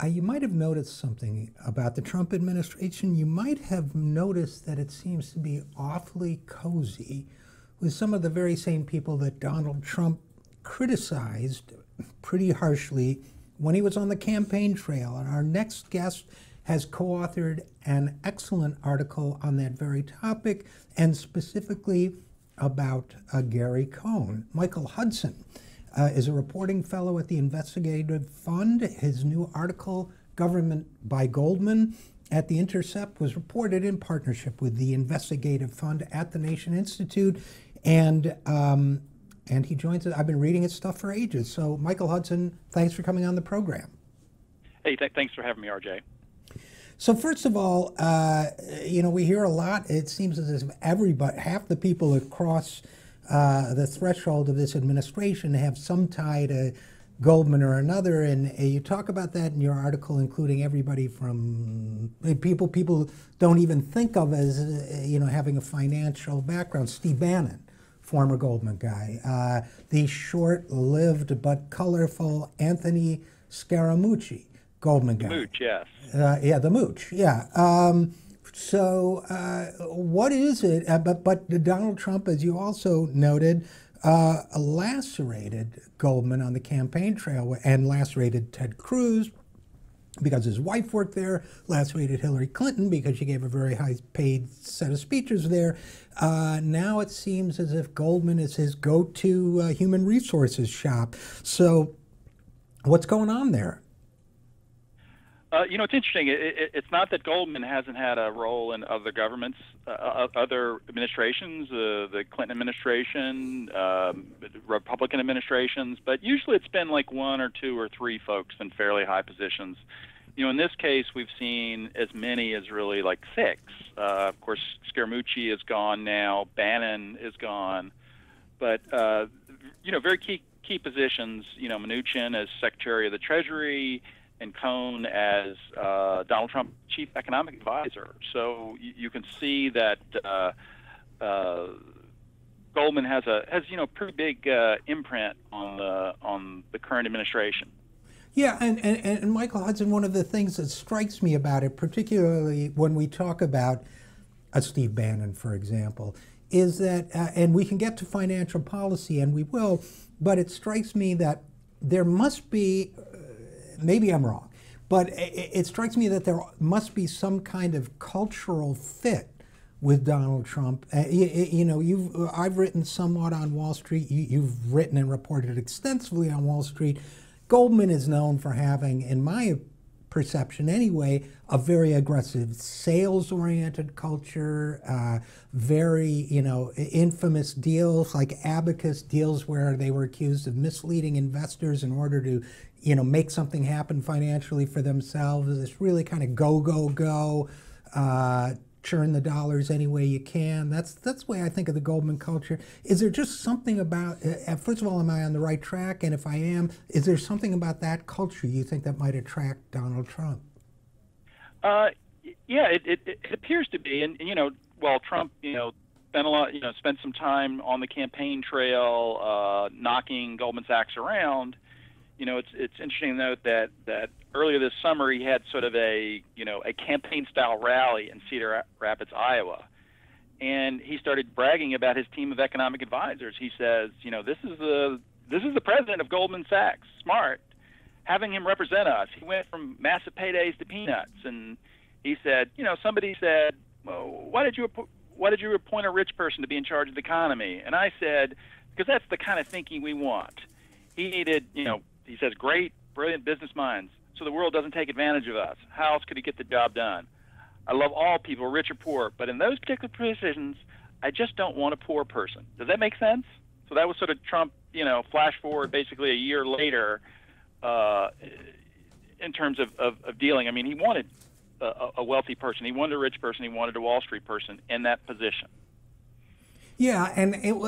You might have noticed something about the Trump administration. You might have noticed that it seems to be awfully cozy with some of the very same people that Donald Trump criticized pretty harshly when he was on the campaign trail. And our next guest has co-authored an excellent article on that very topic, and specifically about Gary Cohn. Michael Hudson is a reporting fellow at the Investigative Fund. His new article, Government by Goldman, at The Intercept, was reported in partnership with the Investigative Fund at the Nation Institute, and he joins us. I've been reading his stuff for ages. So, Michael Hudson, thanks for coming on the program. Hey, thanks for having me, RJ. So first of all, we hear a lot. It seems as if half the people across the threshold of this administration have some tie to Goldman or another, and you talk about that in your article, including everybody from people don't even think of as having a financial background. Steve Bannon, former Goldman guy, the short-lived but colorful Anthony Scaramucci, Goldman guy. Mooch, yes. The Mooch, yeah. So what is it? But Donald Trump, as you also noted, lacerated Goldman on the campaign trail and lacerated Ted Cruz because his wife worked there, lacerated Hillary Clinton because she gave a very high-paid set of speeches there. Now it seems as if Goldman is his go-to human resources shop. So what's going on there? It's interesting. It's not that Goldman hasn't had a role in other governments, other administrations, the Clinton administration, Republican administrations, but usually it's been like one or two or three folks in fairly high positions. In this case, we've seen as many as really like six. Of course, Scaramucci is gone now. Bannon is gone. But, very key positions, Mnuchin as Secretary of the Treasury, and Cohn as Donald Trump chief economic advisor. So you can see that Goldman has pretty big imprint on the current administration. Yeah, and Michael Hudson, one of the things that strikes me about it, particularly when we talk about Steve Bannon, for example, is that, and we can get to financial policy, and we will, but it strikes me that there must be, maybe I'm wrong, but it strikes me that there must be some kind of cultural fit with Donald Trump. I've written somewhat on Wall Street. You've written and reported extensively on Wall Street. Goldman is known for having, in my perception anyway, a very aggressive sales-oriented culture, very, infamous deals like Abacus deals where they were accused of misleading investors in order to, make something happen financially for themselves. This really kind of go, churn the dollars any way you can. That's the way I think of the Goldman culture. Is there just something about, first of all, am I on the right track? And if I am, is there something about that culture you think that might attract Donald Trump? Yeah, it appears to be. And while Trump, spent some time on the campaign trail, knocking Goldman Sachs around, it's interesting to note that earlier this summer he had sort of a campaign-style rally in Cedar Rapids, Iowa, and he started bragging about his team of economic advisors. He says, this is the president of Goldman Sachs, smart, having him represent us. He went from massive paydays to peanuts, and he said, somebody said, well, why did you appoint a rich person to be in charge of the economy? And I said, because that's the kind of thinking we want. He needed, he says, great, brilliant business minds, so the world doesn't take advantage of us. How else could he get the job done? I love all people, rich or poor, but in those particular positions, I just don't want a poor person. Does that make sense? So that was sort of Trump, flash forward basically a year later in terms of dealing. I mean, he wanted a wealthy person. He wanted a rich person. He wanted a Wall Street person in that position. Yeah, and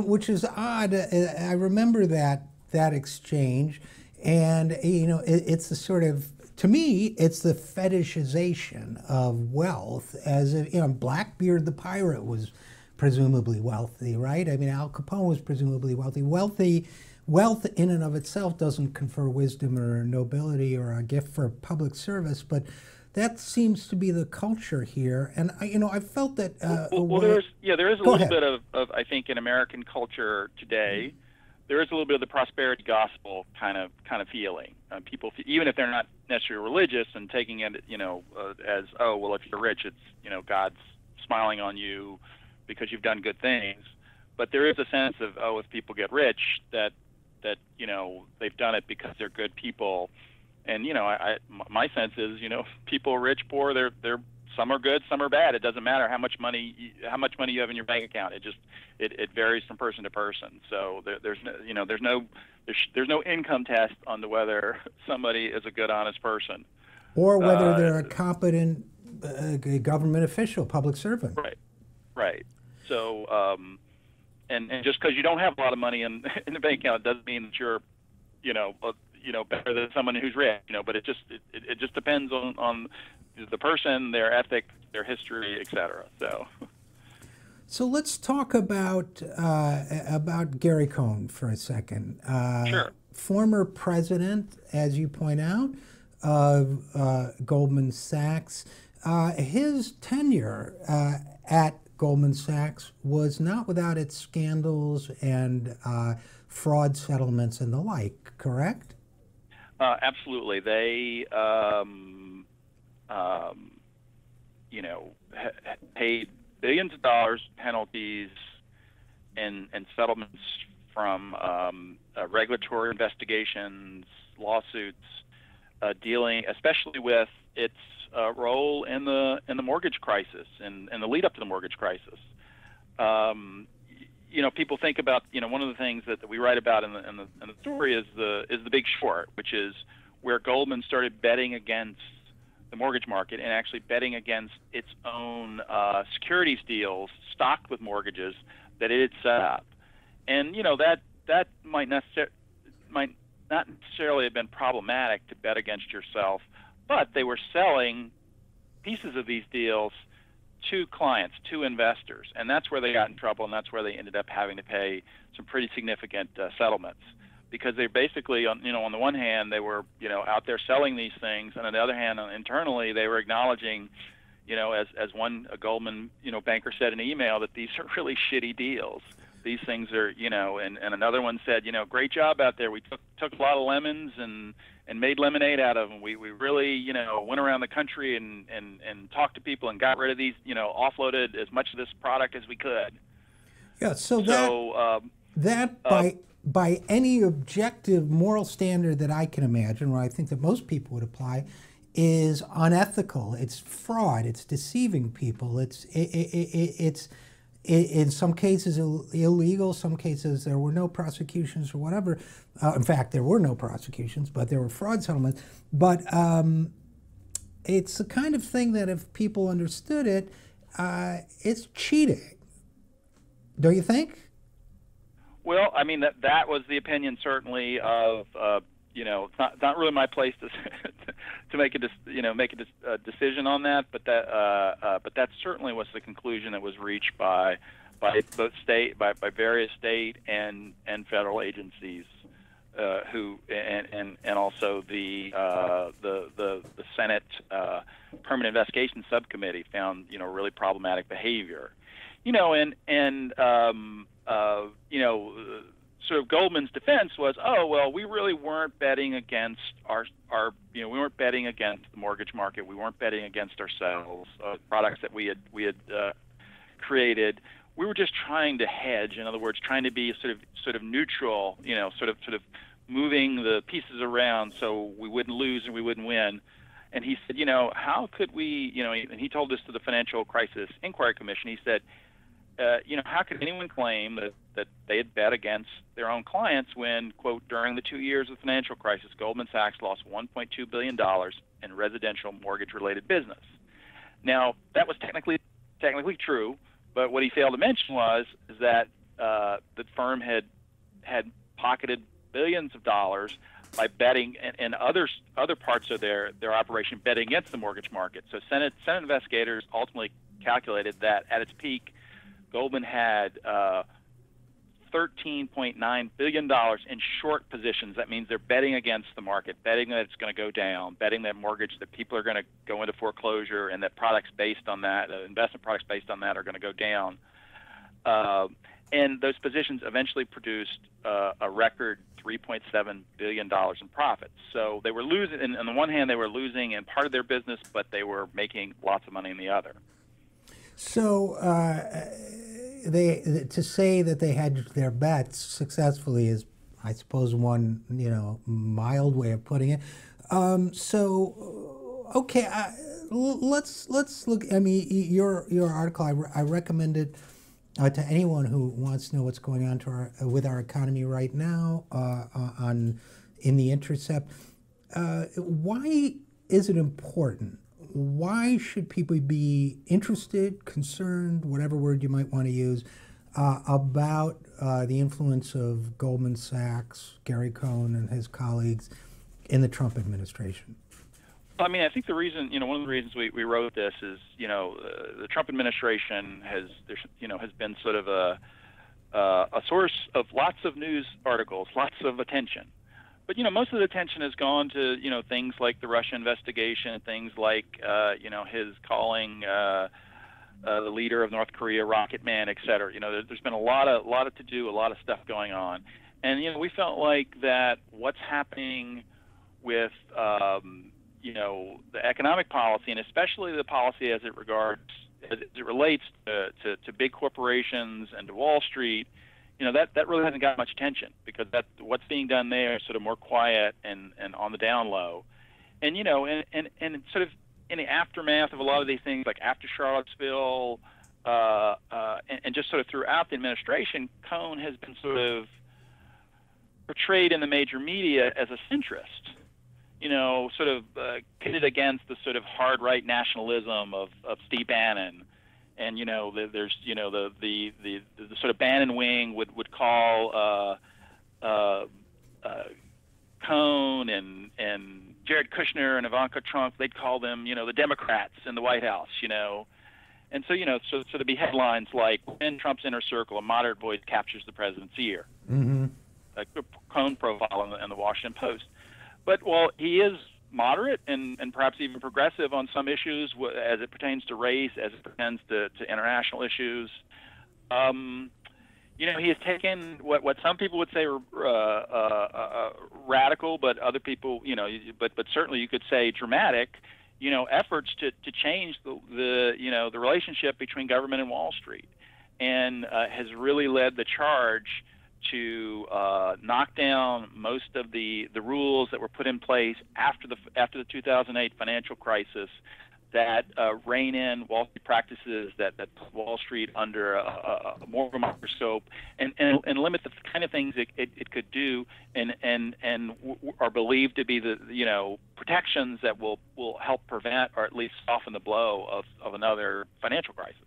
which is odd. I remember that exchange, and it's the sort of, to me, it's the fetishization of wealth, as if, Blackbeard the pirate was presumably wealthy, right? I mean, Al Capone was presumably wealthy. wealth in and of itself doesn't confer wisdom or nobility or a gift for public service, but that seems to be the culture here. And I felt that. There is a little ahead. bit of I think in American culture today, there is a little bit of the prosperity gospel kind of feeling. People, even if they're not necessarily religious and taking it, as, oh well, if you're rich, it's God's smiling on you because you've done good things. But there is a sense of, oh, if people get rich, that they've done it because they're good people. And my sense is, people rich, poor, they're some are good, some are bad. It doesn't matter how much money you have in your bank account. It varies from person to person. So there's no income test on whether somebody is a good, honest person, or whether they're a competent government official, public servant. Right. So and just because you don't have a lot of money in the bank account doesn't mean that you're better than someone who's rich. But it just depends on the person, their ethic, their history, etc. So let's talk about Gary Cohn for a second. Sure. Former president, as you point out, of Goldman Sachs. His tenure at Goldman Sachs was not without its scandals and fraud settlements and the like, correct? Absolutely. They paid billions of dollars penalties and settlements from regulatory investigations, lawsuits, dealing especially with its role in the mortgage crisis and the lead up to the mortgage crisis. People think about one of the things that we write about in the story is the Big Short, which is where Goldman started betting against the mortgage market and actually betting against its own securities deals stocked with mortgages that it had set up. And that might not necessarily have been problematic to bet against yourself, but they were selling pieces of these deals to clients, to investors, and that's where they got in trouble, and that's where they ended up having to pay some pretty significant settlements, because they basically, on the one hand, they were out there selling these things, and on the other hand, internally, they were acknowledging, as one Goldman banker said in an email, that these are really shitty deals. These things are, and another one said, great job out there. We took a lot of lemons and made lemonade out of them. We really, went around the country and talked to people and got rid of these, offloaded as much of this product as we could. Yeah. So by any objective moral standard that I can imagine, or I think that most people would apply, is unethical. It's fraud. It's deceiving people. It's in some cases illegal, some cases there were no prosecutions or whatever. In fact, there were no prosecutions, but there were fraud settlements. But it's the kind of thing that if people understood it, it's cheating. Don't you think? Well, I mean, that was the opinion certainly of it's not really my place to make a decision on that, but that certainly was the conclusion that was reached by both by various state and federal agencies, who and also the Senate Permanent Investigation Subcommittee found really problematic behavior, sort of Goldman's defense was, oh well, we really weren't betting against we weren't betting against the mortgage market. We weren't betting against ourselves, products that we had created. We were just trying to hedge. In other words, trying to be sort of neutral. Sort of moving the pieces around so we wouldn't lose and we wouldn't win. And he said, how could we? And he told this to the Financial Crisis Inquiry Commission. He said, how could anyone claim that they had bet against their own clients when, quote, during the 2 years of the financial crisis, Goldman Sachs lost $1.2 billion in residential mortgage-related business? Now, that was technically true, but what he failed to mention is that the firm had pocketed billions of dollars by betting and other parts of their operation betting against the mortgage market. So Senate investigators ultimately calculated that at its peak, Goldman had $13.9 billion in short positions. That means they're betting against the market, betting that it's going to go down, betting that that people are going to go into foreclosure, and that products based on that, investment products based on that, are going to go down. And those positions eventually produced a record $3.7 billion in profits. So they were losing, and on the one hand, they were losing in part of their business, but they were making lots of money in the other. So to say that they hedged their bets successfully is, I suppose, one mild way of putting it. Okay, let's look. I mean, your article, I recommend it to anyone who wants to know what's going on with our economy right now in the Intercept. Why is it important? Why should people be interested, concerned, whatever word you might want to use, about the influence of Goldman Sachs, Gary Cohn, and his colleagues in the Trump administration? I mean, I think the reason, one of the reasons we wrote this is, the Trump administration has been sort of a source of lots of news articles, lots of attention. But, most of the attention has gone to, things like the Russia investigation, things like, his calling the leader of North Korea Rocket Man, et cetera. There's been a lot of to do, a lot of stuff going on. And, we felt like that what's happening with, the economic policy, and especially the policy as it relates to big corporations and to Wall Street, that really hasn't got much attention, because what's being done there is sort of more quiet and on the down low. And and sort of in the aftermath of a lot of these things, like after Charlottesville, and just sort of throughout the administration, Cohn has been sort of portrayed in the major media as a centrist, sort of pitted against the sort of hard right nationalism of Steve Bannon. And there's the sort of Bannon wing would call Cohn and Jared Kushner and Ivanka Trump. They'd call them the Democrats in the White House. And so so there'd be headlines like, "When Trump's inner circle, a moderate voice captures the president's ear." Mm-hmm. A Cohn profile in the Washington Post. But while he is moderate and perhaps even progressive on some issues as it pertains to race, as it pertains to international issues, he has taken what some people would say radical, but other people, but certainly you could say dramatic, efforts to change the relationship between government and Wall Street, and has really led the charge to knock down most of the rules that were put in place after the 2008 financial crisis that rein in Wall Street practices, that put Wall Street under more of a microscope, and limit the kind of things it could do, and are believed to be the protections that will help prevent or at least soften the blow of another financial crisis.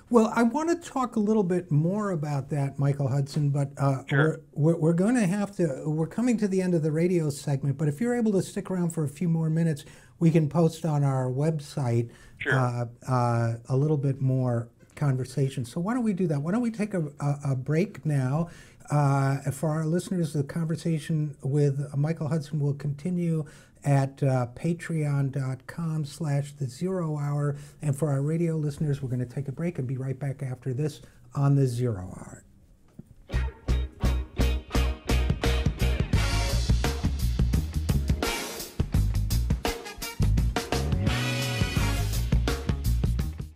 Well, I want to talk a little bit more about that, Michael Hudson, but Sure. we're going to have to, we're coming to the end of the radio segment, but if you're able to stick around for a few more minutes, we can post on our website Sure. A little bit more conversation. So why don't we do that? Why don't we take a break now? For our listeners, the conversation with Michael Hudson will continue at patreon.com/the0hour. And for our radio listeners, we're going to take a break and be right back after this on the 0 Hour.